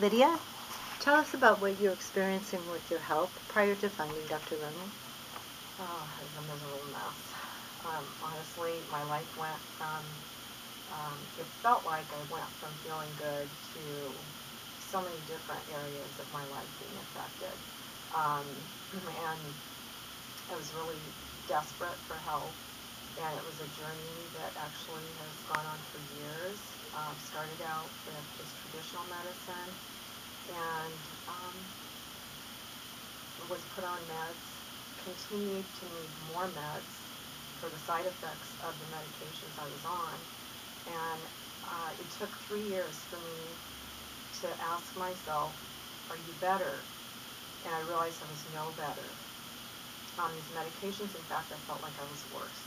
Lydia, tell us about what you're experiencing with your health prior to finding Dr. Roney. Oh, it was a miserable mess. Honestly, my life went from, it felt like I went from feeling good to so many different areas of my life being affected. And I was really desperate for help, and it was a journey that actually has gone on for years. Started out with just traditional medicine, and was put on meds, continued to need more meds for the side effects of the medications I was on. And it took 3 years for me to ask myself, are you better? And I realized I was no better. On these medications, in fact, I felt like I was worse.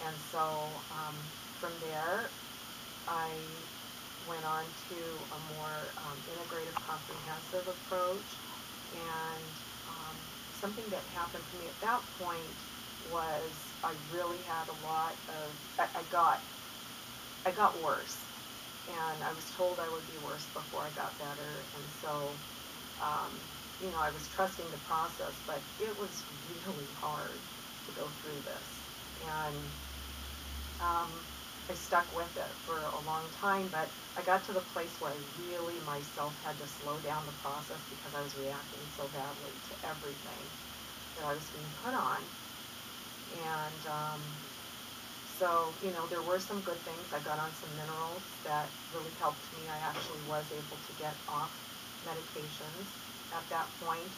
And so from there, I went on to a more integrative, comprehensive approach. And something that happened to me at that point was I really had a lot of, I got worse. And I was told I would be worse before I got better. And so, I was trusting the process, but it was really hard to go through this. And I stuck with it for a long time, but I got to the place where I really myself had to slow down the process because I was reacting so badly to everything that I was being put on. And so, there were some good things. I got on some minerals that really helped me. I actually was able to get off medications at that point,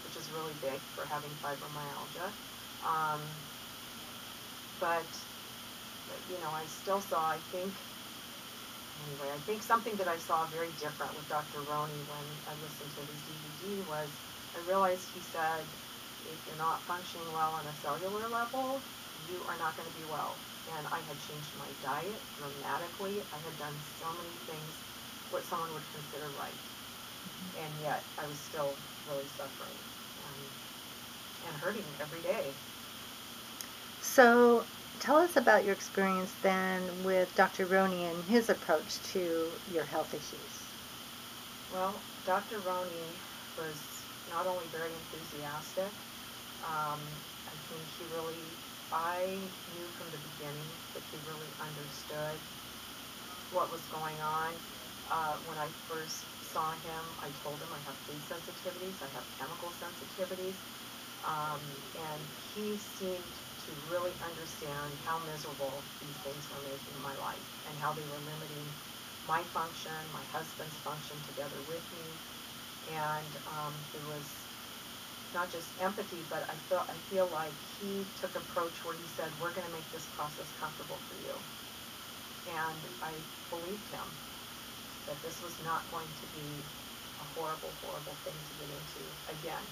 which is really big for having fibromyalgia. But I still saw, I think something that I saw very different with Dr. Roney when I listened to his DVD was I realized he said, if you're not functioning well on a cellular level, you are not going to be well. And I had changed my diet dramatically. I had done so many things, what someone would consider right. And yet I was still really suffering and hurting every day. So tell us about your experience then with Dr. Roney and his approach to your health issues. Well, Dr. Roney was not only very enthusiastic, I knew from the beginning that he really understood what was going on. When I first saw him, I told him I have food sensitivities, I have chemical sensitivities, and he seemed to really understand how miserable these things were making my life and how they were limiting my function, my husband's function together with me. And there was not just empathy, but I feel like he took an approach where he said, we're going to make this process comfortable for you. And I believed him that this was not going to be a horrible, horrible thing to get into again.